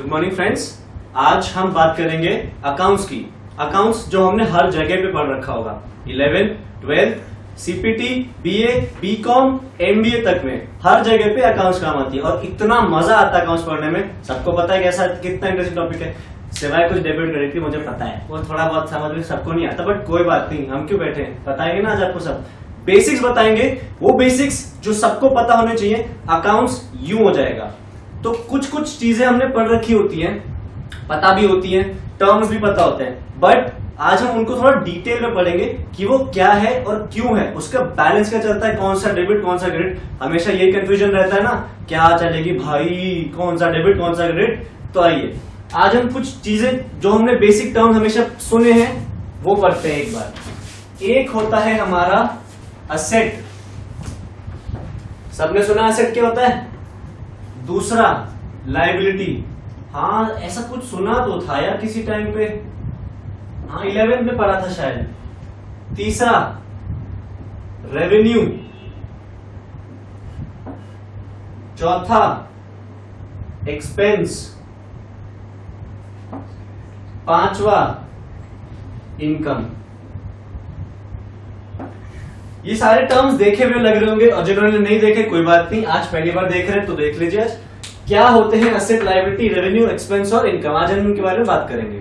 Good morning friends. आज हम बात करेंगे अकाउंट्स की। अकाउंट्स जो हमने हर जगह पे पढ़ रखा होगा, 11th, 12th, CPT, BA, BCom, MBA तक में हर जगह पे अकाउंट्स काम आती है और इतना मजा आता है अकाउंट्स पढ़ने में। सबको पता है कैसा कितना इंटरेस्टिंग टॉपिक है, सिवाय कुछ डेबिट क्रेडिट की मुझे पता है, वो थोड़ा बहुत समझ में सबको नहीं आता, बट कोई बात नहीं, हम क्यों बैठे हैं, बताएंगे ना आज आपको सब बेसिक्स बताएंगे। वो बेसिक्स जो सबको पता होने चाहिए, अकाउंट्स यूं हो जाएगा। तो कुछ कुछ चीजें हमने पढ़ रखी होती हैं, पता भी होती हैं, टर्म्स भी पता होते हैं, बट आज हम उनको थोड़ा डिटेल में पढ़ेंगे कि वो क्या है और क्यों है, उसका बैलेंस क्या चलता है, कौन सा डेबिट कौन सा क्रेडिट। हमेशा यही कंफ्यूजन रहता है ना, क्या चलेगी भाई, कौन सा डेबिट कौन सा क्रेडिट। तो आइए आज हम कुछ चीजें जो हमने बेसिक टर्म हमेशा सुने हैं वो पढ़ते हैं एक बार। एक होता है हमारा असेट, सबने सुना असेट क्या होता है। दूसरा लायबिलिटी, हाँ ऐसा कुछ सुना तो था यार किसी टाइम पे, हाँ 11th में पढ़ा था शायद। तीसरा रेवेन्यू, चौथा एक्सपेंस, पांचवा इनकम। ये सारे टर्म्स देखे हुए लग रहे होंगे और जिन्होंने नहीं देखे कोई बात नहीं, आज पहली बार देख रहे हैं तो देख लीजिए आज क्या होते हैं असेट, लायबिलिटी, रेवेन्यू, एक्सपेंस और इनकम। आज हम इनके बारे में बात करेंगे।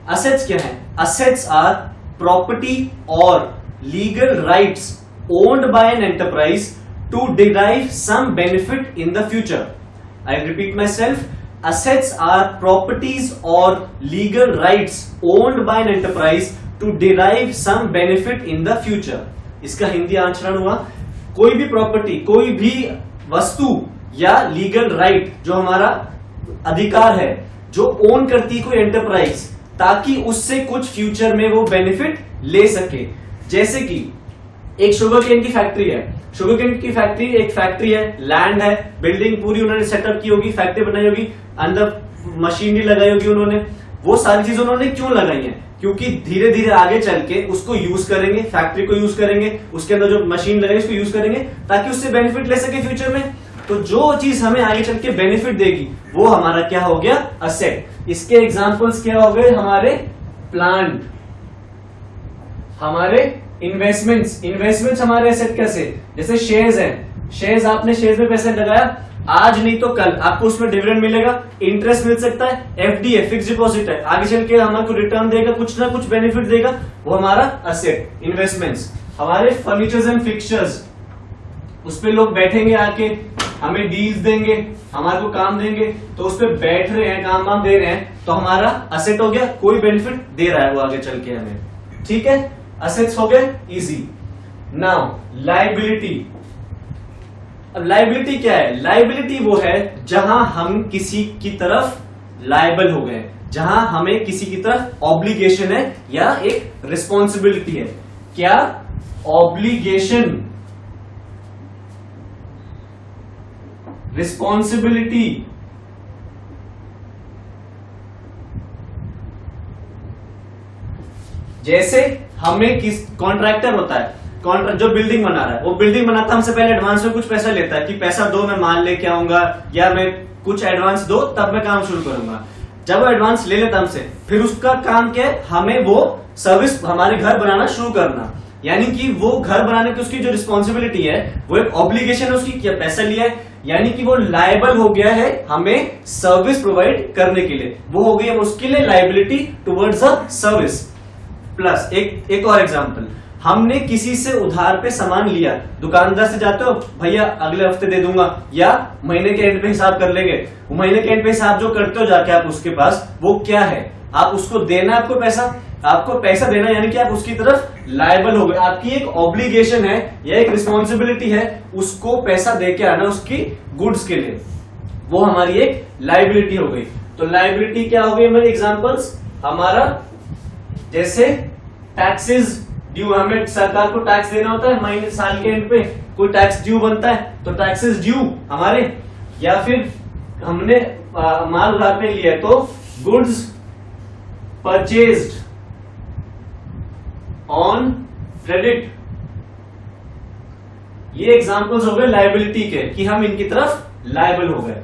असेट्स क्या है? असेट्स आर प्रॉपर्टी और legal rights owned by an enterprise to derive some benefit in the future. I repeat myself, assets are properties or legal rights owned by an enterprise to derive some benefit in the future। इसका हिंदी आचरण हुआ कोई भी property, कोई भी वस्तु या legal right जो हमारा अधिकार है, जो ओन करती है कोई एंटरप्राइज, ताकि उससे कुछ फ्यूचर में वो बेनिफिट ले सके। जैसे कि एक शुगर केन की फैक्ट्री है, शुगर केन की फैक्ट्री एक फैक्ट्री है, लैंड है, बिल्डिंग पूरी उन्होंने सेटअप की होगी, फैक्ट्री बनाई होगी, अंदर मशीनरी लगाई होगी उन्होंने। वो सारी चीजें उन्होंने क्यों लगाई हैं? क्योंकि धीरे धीरे आगे चल के उसको यूज करेंगे, फैक्ट्री को यूज करेंगे, उसके अंदर जो मशीन लगाई उसको यूज करेंगे ताकि उससे बेनिफिट ले सके फ्यूचर में। तो जो चीज हमें आगे चल के बेनिफिट देगी वो हमारा क्या हो गया? असेट। इसके एग्जांपल्स क्या हो गए? हमारे प्लांट, हमारे इन्वेस्टमेंट्स, इन्वेस्टमेंट्स हमारे एसेट कैसे? जैसे शेयर्स हैं, शेयर्स आपने शेयर्स में पैसे लगाया, आज नहीं तो कल आपको उसमें डिविडेंड मिलेगा, इंटरेस्ट मिल सकता है, एफडी है, फिक्स डिपॉजिट है, आगे चल के हमारे को रिटर्न देगा, कुछ ना कुछ बेनिफिट देगा, वो हमारा असेट इन्वेस्टमेंट्स। हमारे फर्नीचर्स एंड फिक्सचर्स, उस पे लोग बैठेंगे आके, हमें डील्स देंगे, हमारे को काम देंगे, तो उस पे बैठ रहे हैं, काम वाम दे रहे हैं, तो हमारा असेट हो गया, कोई बेनिफिट दे रहा है वो आगे चल के हमें। ठीक है, असेट्स हो गए इजी। Now liability. अब लायबिलिटी क्या है? लायबिलिटी वो है जहां हम किसी की तरफ लायबल हो गए, जहां हमें किसी की तरफ ऑब्लिगेशन है या एक रिस्पॉन्सिबिलिटी है। क्या? Obligation, responsibility. जैसे हमें किस कॉन्ट्रैक्टर होता है, कॉन्ट्रैक्ट जो बिल्डिंग बना रहा है, वो बिल्डिंग बनाता है, हमसे पहले एडवांस में कुछ पैसा लेता है कि पैसा दो, मैं माल लेके आऊंगा या मैं कुछ एडवांस दो तब मैं काम शुरू करूंगा। जब वो एडवांस ले लेता हमसे, फिर उसका काम क्या है? हमें वो सर्विस, हमारे घर बनाना शुरू करना। यानी कि वो घर बनाने की उसकी जो रिस्पॉन्सिबिलिटी है वो एक ऑब्लिगेशन है उसकी, क्या पैसा लिया है, यानी कि वो लायबल हो गया है हमें सर्विस प्रोवाइड करने के लिए, वो हो गई उसके लिए liability towards a service. Plus एक और एग्जांपल, हमने किसी से उधार पे सामान लिया, दुकानदार से जाते हो, भैया अगले हफ्ते दे दूंगा या महीने के एंड पे हिसाब कर लेंगे। वो महीने के एंड पे हिसाब जो करते हो जाके आप उसके पास, वो क्या है? आप उसको देना, आपको पैसा देना, यानी कि आप उसकी तरफ लायबल हो गए, आपकी एक ऑब्लिगेशन है या एक रिस्पॉन्सिबिलिटी है उसको पैसा दे के आना उसकी गुड्स के लिए, वो हमारी एक लायबिलिटी हो गई। तो लायबिलिटी क्या हो गई हमारी एग्जांपल्स? हमारा जैसे टैक्सेस ड्यू, हमें सरकार को टैक्स देना होता है महीने साल के एंड पे, कोई टैक्स ड्यू बनता है तो टैक्सेस ड्यू हमारे। या फिर हमने माल उधार पे लिया है तो गुड्स परचेज्ड ऑन क्रेडिट। ये एग्जांपल्स हो गए लायबिलिटी के कि हम इनकी तरफ लायबल हो गए।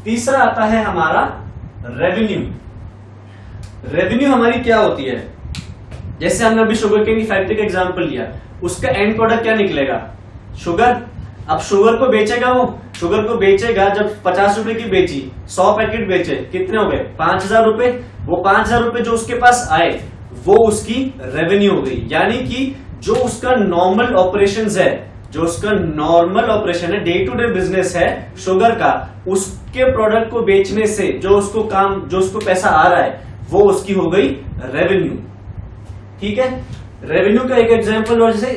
तीसरा आता है हमारा रेवेन्यू। रेवेन्यू हमारी क्या होती है, जैसे हमने अभी शुगर केन की फैक्ट्री का एग्जांपल लिया, उसका एंड प्रोडक्ट क्या निकलेगा, शुगर। अब शुगर को बेचेगा, वो शुगर को बेचेगा, जब 50 रुपए की बेची, 100 पैकेट बेचे, कितने हो गए, 5,000 रुपए। वो 5,000 रुपए जो उसके पास आए वो उसकी रेवेन्यू हो गई। यानी कि जो उसका नॉर्मल ऑपरेशंस है, जो उसका नॉर्मल ऑपरेशन है, डे टू डे बिजनेस है शुगर का, उसके प्रोडक्ट को बेचने से जो उसको काम, जो उसको पैसा आ रहा है, वो उसकी हो गई रेवेन्यू। ठीक है, रेवेन्यू का एक एग्जांपल और जैसे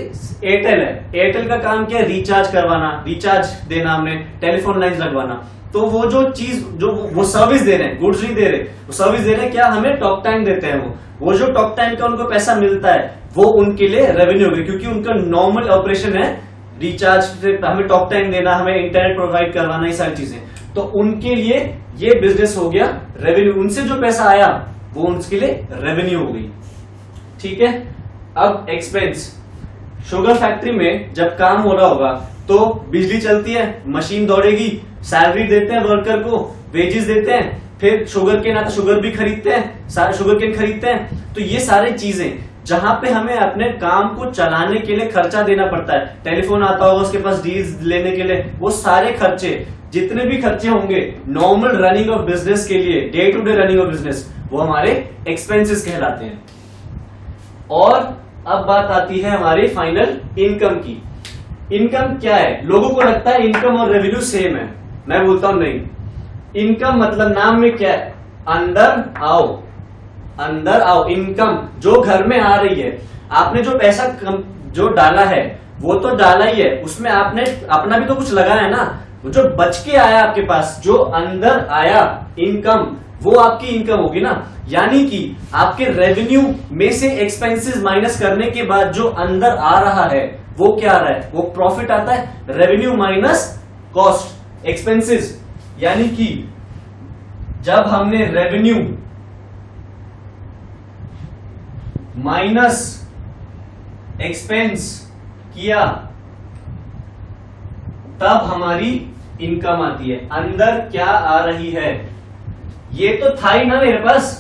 एयरटेल है, एयरटेल का काम क्या है, रिचार्ज करवाना, रिचार्ज देना, हमने टेलीफोन लाइन लगवाना। तो वो जो चीज, जो वो सर्विस दे रहे हैं, गुड्स नहीं दे रहे, वो सर्विस दे रहे हैं, क्या हमें टॉक टाइम देते हैं, वो जो टॉक टाइम का उनको पैसा मिलता है वो उनके लिए रेवेन्यू हो गई, क्योंकि उनका नॉर्मल ऑपरेशन है रिचार्ज से हमें टॉक टाइम देना, हमें इंटरनेट प्रोवाइड करवाना, ये सारी चीजें, तो उनके लिए ये बिजनेस हो गया रेवेन्यू। उनसे जो पैसा आया वो उनके लिए रेवेन्यू हो गई। ठीक है, अब एक्सपेंस, शुगर फैक्ट्री में जब काम हो रहा होगा तो बिजली चलती है, मशीन दौड़ेगी, सैलरी देते हैं वर्कर को, वेजेस देते हैं, फिर शुगर केन आता, शुगर भी खरीदते हैं, शुगर केन खरीदते हैं। तो ये सारी चीजें जहां पे हमें अपने काम को चलाने के लिए खर्चा देना पड़ता है, टेलीफोन आता होगा उसके पास डील्स लेने के लिए, वो सारे खर्चे, जितने भी खर्चे होंगे नॉर्मल रनिंग ऑफ बिजनेस के लिए, day to day running of business, वो हमारे एक्सपेंसेस कहलाते हैं। और अब बात आती है हमारी फाइनल इनकम की। इनकम क्या है, लोगों को लगता है इनकम और रेवेन्यू सेम है, मैं बोलता हूं नहीं। इनकम मतलब नाम में क्या है, अंदर आओ, अंदर आओ। इनकम जो घर में आ रही है, आपने जो पैसा जो डाला है वो तो डाला ही है, उसमें आपने अपना भी तो कुछ लगाया है ना, जो बच के आया आपके पास, जो अंदर आया इनकम, वो आपकी इनकम होगी ना। यानी कि आपके रेवेन्यू में से एक्सपेंसेस माइनस करने के बाद जो अंदर आ रहा है वो क्या आ रहा है, वो प्रॉफिट आता है। रेवेन्यू माइनस कॉस्ट एक्सपेंसेस, यानी कि जब हमने रेवेन्यू माइनस एक्सपेंस किया तब हमारी इनकम आती है। अंदर क्या आ रही है, ये तो था ही ना मेरे पास,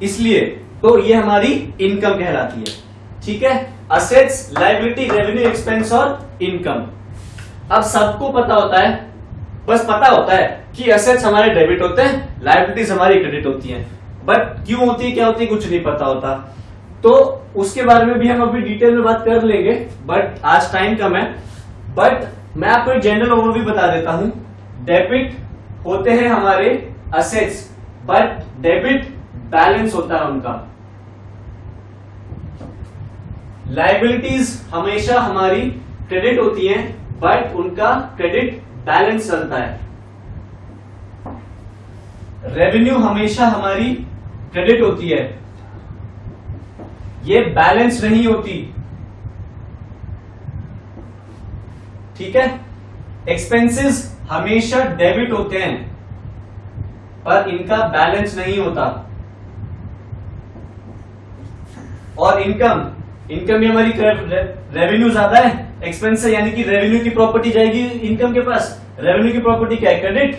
इसलिए तो ये हमारी इनकम कहलाती है। ठीक है, असेट्स, लायबिलिटी, रेवेन्यू, एक्सपेंस और इनकम। अब सबको पता होता है, बस पता होता है कि असेट्स हमारे डेबिट होते हैं, लायबिलिटीज हमारी क्रेडिट होती हैं, बट क्यों होती है, क्या होती है, कुछ नहीं पता होता। तो उसके बारे में भी हम अभी डिटेल में बात कर लेंगे, बट आज टाइम कम है। बट मैं आपको एक जनरल ओवरव्यू बता देता हूं। डेबिट होते हैं हमारे असेट्स, बट डेबिट बैलेंस होता है उनका। लायबिलिटीज हमेशा हमारी क्रेडिट होती हैं, बट उनका क्रेडिट बैलेंस चलता है। रेवेन्यू हमेशा हमारी क्रेडिट होती है, ये बैलेंस नहीं होती। ठीक है, एक्सपेंसेस हमेशा डेबिट होते हैं, पर इनका बैलेंस नहीं होता। और इनकम, इनकम भी हमारी रेवेन्यू ज्यादा है एक्सपेंस से, यानी कि रेवेन्यू की प्रॉपर्टी जाएगी इनकम के पास। रेवेन्यू की प्रॉपर्टी क्या है, क्रेडिट,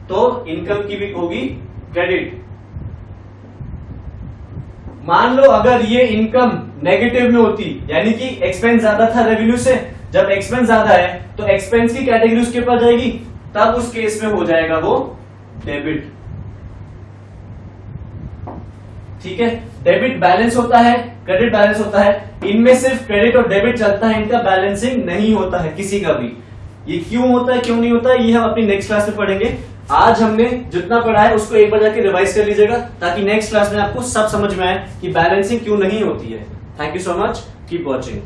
तो इनकम की भी होगी क्रेडिट। मान लो अगर ये इनकम नेगेटिव में होती, यानी कि एक्सपेंस ज्यादा था रेवेन्यू से, जब एक्सपेंस ज्यादा है तो एक्सपेंस की कैटेगरी उसके पास जाएगी, तब उस केस में हो जाएगा वो डेबिट। ठीक है, डेबिट बैलेंस होता है, क्रेडिट बैलेंस होता है। इनमें सिर्फ क्रेडिट और डेबिट चलता है, इनका बैलेंसिंग नहीं होता है किसी का भी। ये क्यों होता है, क्यों नहीं होता है, ये हम अपनी नेक्स्ट क्लास में पढ़ेंगे। आज हमने जितना पढ़ा है उसको एक बार जाके रिवाइज कर लीजिएगा, ताकि नेक्स्ट क्लास में आपको सब समझ में आए कि बैलेंसिंग क्यों नहीं होती है। Thank you so much, keep watching.